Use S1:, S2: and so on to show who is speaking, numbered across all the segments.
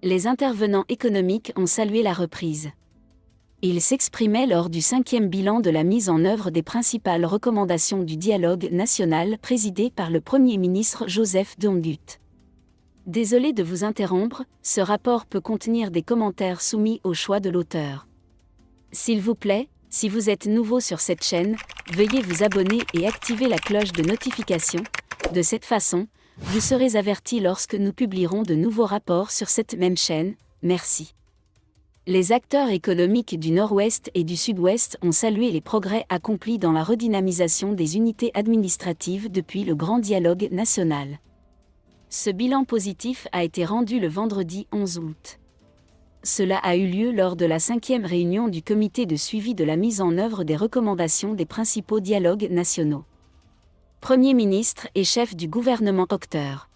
S1: Les intervenants économiques ont salué la reprise. Ils s'exprimaient lors du 5e bilan de la mise en œuvre des principales recommandations du dialogue national présidé par le Premier ministre Joseph Dion-Gut. Désolé de vous interrompre, ce rapport peut contenir des commentaires soumis au choix de l'auteur. S'il vous plaît, si vous êtes nouveau sur cette chaîne, veuillez vous abonner et activer la cloche de notification. De cette façon, vous serez averti lorsque nous publierons de nouveaux rapports sur cette même chaîne. Merci. Les acteurs économiques du Nord-Ouest et du Sud-Ouest ont salué les progrès accomplis dans la redynamisation des unités administratives depuis le Grand Dialogue national. Ce bilan positif a été rendu le vendredi 11 août. Cela a eu lieu lors de la 5e réunion du comité de suivi de la mise en œuvre des recommandations des principaux dialogues nationaux. Premier ministre et chef du gouvernement Dr.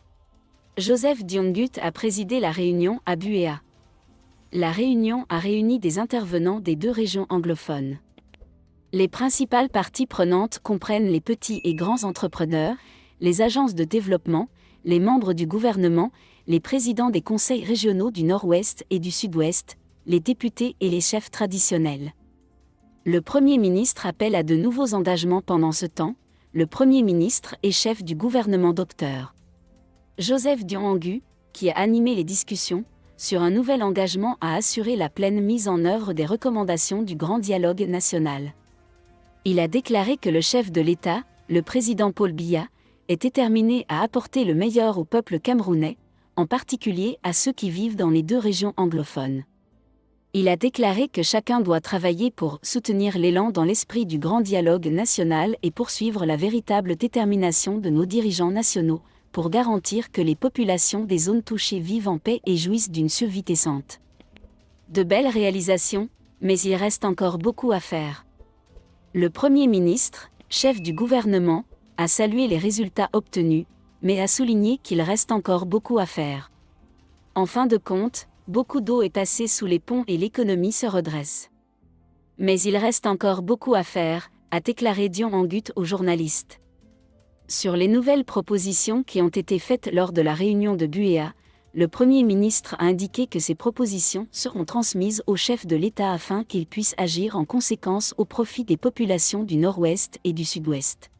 S1: Joseph Dion-Gut a présidé la réunion à Buea. La réunion a réuni des intervenants des 2 régions anglophones. Les principales parties prenantes comprennent les petits et grands entrepreneurs, les agences de développement, les membres du gouvernement, les présidents des conseils régionaux du Nord-Ouest et du Sud-Ouest, les députés et les chefs traditionnels. Le Premier ministre appelle à de nouveaux engagements pendant ce temps. Le Premier ministre et chef du gouvernement Dr. Joseph Dion-Gut, qui a animé les discussions, sur un nouvel engagement à assurer la pleine mise en œuvre des recommandations du Grand Dialogue national. Il a déclaré que le chef de l'État, le président Paul Biya, est déterminé à apporter le meilleur au peuple camerounais, en particulier à ceux qui vivent dans les 2 régions anglophones. Il a déclaré que chacun doit travailler pour soutenir l'élan dans l'esprit du Grand Dialogue national et poursuivre la véritable détermination de nos dirigeants nationaux, pour garantir que les populations des zones touchées vivent en paix et jouissent d'une survie décente. De belles réalisations, mais il reste encore beaucoup à faire. Le Premier ministre, chef du gouvernement, a salué les résultats obtenus, mais a souligné qu'il reste encore beaucoup à faire. En fin de compte, beaucoup d'eau est passée sous les ponts et l'économie se redresse. Mais il reste encore beaucoup à faire, a déclaré Dion-Gut aux journalistes. Sur les nouvelles propositions qui ont été faites lors de la réunion de Buea, le Premier ministre a indiqué que ces propositions seront transmises au chef de l'État afin qu'il puisse agir en conséquence au profit des populations du Nord-Ouest et du Sud-Ouest.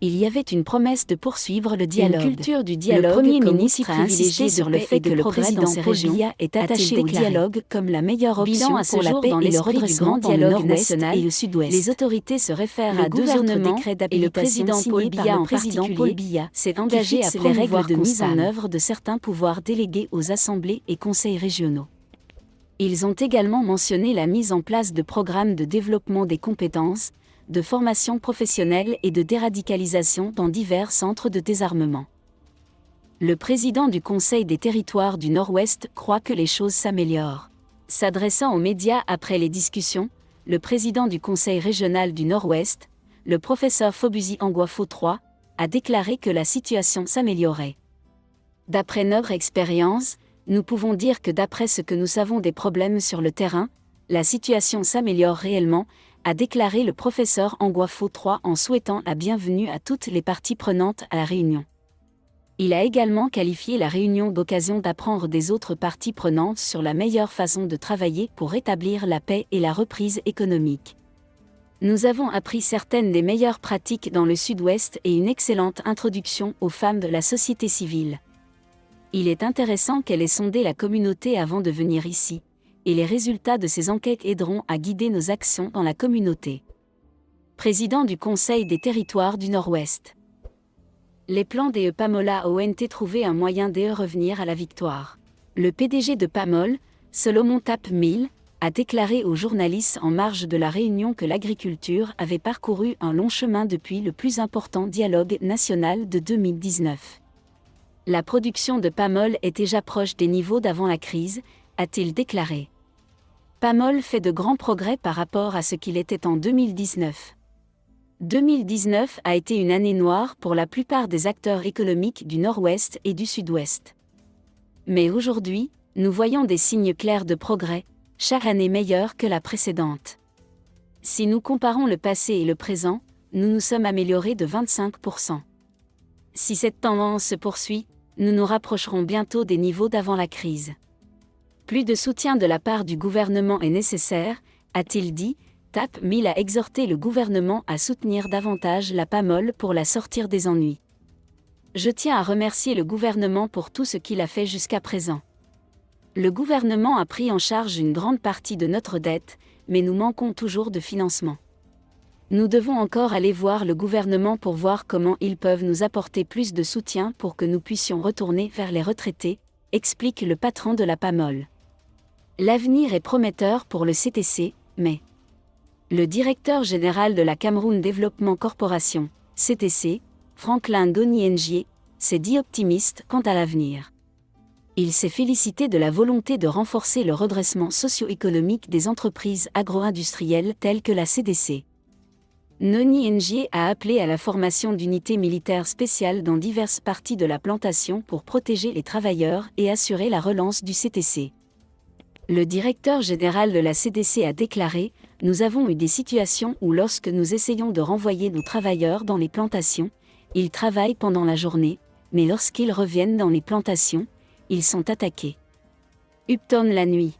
S1: Il y avait une promesse de poursuivre le dialogue. Une culture du dialogue. Le Premier ministre a insisté sur le fait que le président Paul Biya est attaché au dialogue comme la meilleure option pour la paix et le redressement du Nord-Ouest et le Sud-Ouest. Les autorités se réfèrent à 2 autres décrets d'habilitation et le président Paul Biya en particulier s'est engagé à promouvoir de mise en œuvre de certains pouvoirs délégués aux assemblées et conseils régionaux. Ils ont également mentionné la mise en place de programmes de développement des compétences, de formation professionnelle et de déradicalisation dans divers centres de désarmement. Le président du Conseil des territoires du Nord-Ouest croit que les choses s'améliorent. S'adressant aux médias après les discussions, le président du Conseil régional du Nord-Ouest, le professeur Fobuzi Anguafo III, a déclaré que la situation s'améliorait. D'après notre expérience, nous pouvons dire que d'après ce que nous savons des problèmes sur le terrain, la situation s'améliore réellement, a déclaré le professeur Anguafo III en souhaitant la bienvenue à toutes les parties prenantes à la réunion. Il a également qualifié la réunion d'occasion d'apprendre des autres parties prenantes sur la meilleure façon de travailler pour rétablir la paix et la reprise économique. Nous avons appris certaines des meilleures pratiques dans le Sud-Ouest et une excellente introduction aux femmes de la société civile. Il est intéressant qu'elle ait sondé la communauté avant de venir ici, et les résultats de ces enquêtes aideront à guider nos actions dans la communauté. Président du Conseil des territoires du Nord-Ouest. Les plans d'EE Pamola ont trouvé un moyen de revenir à la victoire. Le PDG de Pamol, Solomon Tap Mill, a déclaré aux journalistes en marge de la réunion que l'agriculture avait parcouru un long chemin depuis le plus important dialogue national de 2019. La production de Pamol est déjà proche des niveaux d'avant la crise, a-t-il déclaré. Pamol fait de grands progrès par rapport à ce qu'il était en 2019. 2019 a été une année noire pour la plupart des acteurs économiques du Nord-Ouest et du Sud-Ouest. Mais aujourd'hui, nous voyons des signes clairs de progrès, chaque année meilleure que la précédente. Si nous comparons le passé et le présent, nous nous sommes améliorés de 25%. Si cette tendance se poursuit, nous nous rapprocherons bientôt des niveaux d'avant la crise. Plus de soutien de la part du gouvernement est nécessaire, a-t-il dit. TAP 1000 a exhorté le gouvernement à soutenir davantage la PAMOL pour la sortir des ennuis. Je tiens à remercier le gouvernement pour tout ce qu'il a fait jusqu'à présent. Le gouvernement a pris en charge une grande partie de notre dette, mais nous manquons toujours de financement. Nous devons encore aller voir le gouvernement pour voir comment ils peuvent nous apporter plus de soutien pour que nous puissions retourner vers les retraités, explique le patron de la PAMOL. L'avenir est prometteur pour le CTC, mais le directeur général de la Cameroun Development Corporation, CTC, Franklin Goniengier, s'est dit optimiste quant à l'avenir. Il s'est félicité de la volonté de renforcer le redressement socio-économique des entreprises agro-industrielles telles que la CDC. Goniengier a appelé à la formation d'unités militaires spéciales dans diverses parties de la plantation pour protéger les travailleurs et assurer la relance du CTC. Le directeur général de la CDC a déclaré « Nous avons eu des situations où lorsque nous essayons de renvoyer nos travailleurs dans les plantations, ils travaillent pendant la journée, mais lorsqu'ils reviennent dans les plantations, ils sont attaqués. Upton la nuit.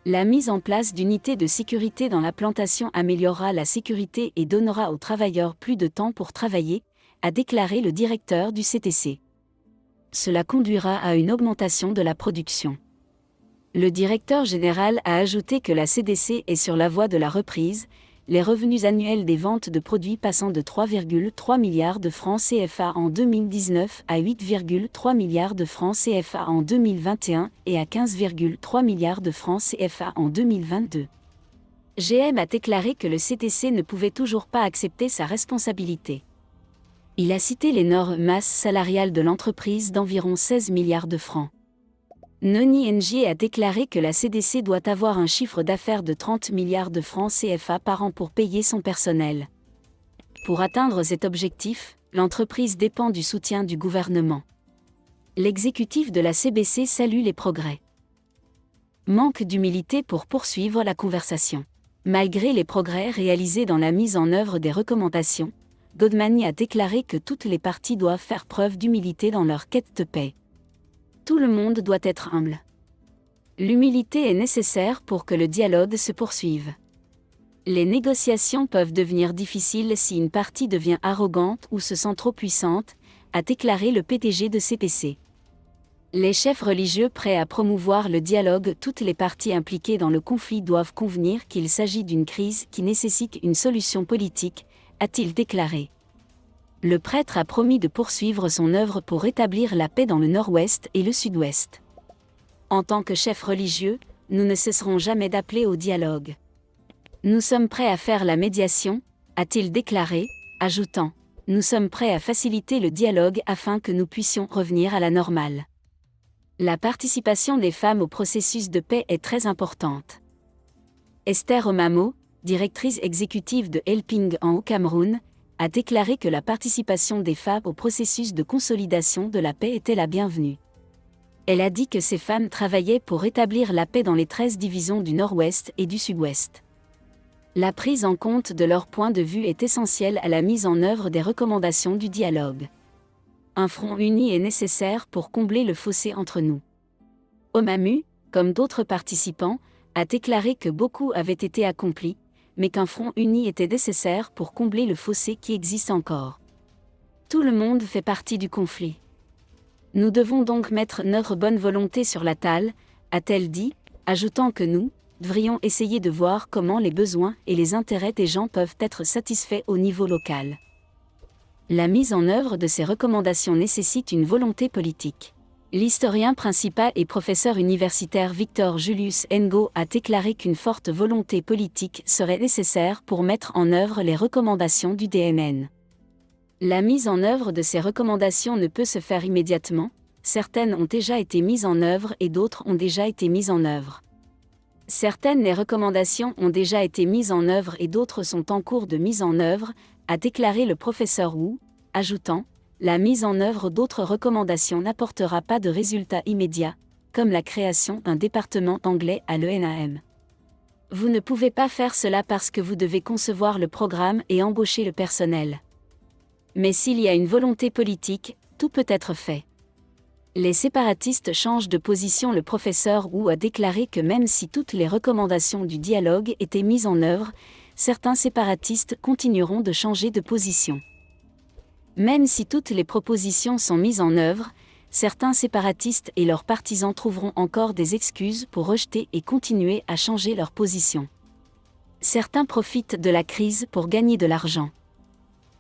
S1: La mise en place d'unités de sécurité dans la plantation améliorera la sécurité et donnera aux travailleurs plus de temps pour travailler, a déclaré le directeur du CTC. Cela conduira à une augmentation de la production. Le directeur général a ajouté que la CDC est sur la voie de la reprise, les revenus annuels des ventes de produits passant de 3,3 milliards de francs CFA en 2019 à 8,3 milliards de francs CFA en 2021 et à 15,3 milliards de francs CFA en 2022. GM a déclaré que le CTC ne pouvait toujours pas accepter sa responsabilité. Il a cité l'énorme masse salariale de l'entreprise d'environ 16 milliards de francs. Goniengier a déclaré que la CDC doit avoir un chiffre d'affaires de 30 milliards de francs CFA par an pour payer son personnel. Pour atteindre cet objectif, l'entreprise dépend du soutien du gouvernement. L'exécutif de la CBC salue les progrès. Manque d'humilité pour poursuivre la conversation. Malgré les progrès réalisés dans la mise en œuvre des recommandations, Godmani a déclaré que toutes les parties doivent faire preuve d'humilité dans leur quête de paix. Tout le monde doit être humble. L'humilité est nécessaire pour que le dialogue se poursuive. Les négociations peuvent devenir difficiles si une partie devient arrogante ou se sent trop puissante, a déclaré le PDG de CPC. Les chefs religieux prêts à promouvoir le dialogue, toutes les parties impliquées dans le conflit doivent convenir qu'il s'agit d'une crise qui nécessite une solution politique, a-t-il déclaré. Le prêtre a promis de poursuivre son œuvre pour rétablir la paix dans le nord-ouest et le sud-ouest. En tant que chefs religieux, nous ne cesserons jamais d'appeler au dialogue. Nous sommes prêts à faire la médiation, a-t-il déclaré, ajoutant « Nous sommes prêts à faciliter le dialogue afin que nous puissions revenir à la normale. » La participation des femmes au processus de paix est très importante. Esther Omamo, directrice exécutive de Helping Hand au Cameroun, a déclaré que la participation des femmes au processus de consolidation de la paix était la bienvenue. Elle a dit que ces femmes travaillaient pour rétablir la paix dans les 13 divisions du Nord-Ouest et du Sud-Ouest. La prise en compte de leur point de vue est essentielle à la mise en œuvre des recommandations du dialogue. Un front uni est nécessaire pour combler le fossé entre nous. Omamu, comme d'autres participants, a déclaré que beaucoup avait été accompli, mais qu'un front uni était nécessaire pour combler le fossé qui existe encore. Tout le monde fait partie du conflit. Nous devons donc mettre notre bonne volonté sur la table, a-t-elle dit, ajoutant que nous devrions essayer de voir comment les besoins et les intérêts des gens peuvent être satisfaits au niveau local. La mise en œuvre de ces recommandations nécessite une volonté politique. L'historien principal et professeur universitaire Victor Julius Ngo a déclaré qu'une forte volonté politique serait nécessaire pour mettre en œuvre les recommandations du DMN. La mise en œuvre de ces recommandations ne peut se faire immédiatement, certaines ont déjà été mises en œuvre et d'autres ont déjà été mises en œuvre. Certaines des recommandations ont déjà été mises en œuvre et d'autres sont en cours de mise en œuvre, a déclaré le professeur Wu, ajoutant la mise en œuvre d'autres recommandations n'apportera pas de résultats immédiats, comme la création d'un département anglais à l'ENAM. Vous ne pouvez pas faire cela parce que vous devez concevoir le programme et embaucher le personnel. Mais s'il y a une volonté politique, tout peut être fait. Les séparatistes changent de position. Le professeur Wu a déclaré que même si toutes les recommandations du dialogue étaient mises en œuvre, certains séparatistes continueront de changer de position. Même si toutes les propositions sont mises en œuvre, certains séparatistes et leurs partisans trouveront encore des excuses pour rejeter et continuer à changer leur position. Certains profitent de la crise pour gagner de l'argent.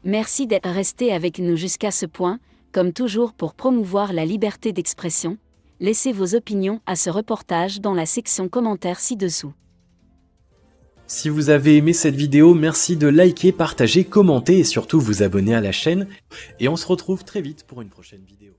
S1: Merci d'être resté avec nous jusqu'à ce point. Comme toujours pour promouvoir la liberté d'expression, laissez vos opinions à ce reportage dans la section commentaires ci-dessous.
S2: Si vous avez aimé cette vidéo, merci de liker, partager, commenter et surtout vous abonner à la chaîne. Et on se retrouve très vite pour une prochaine vidéo.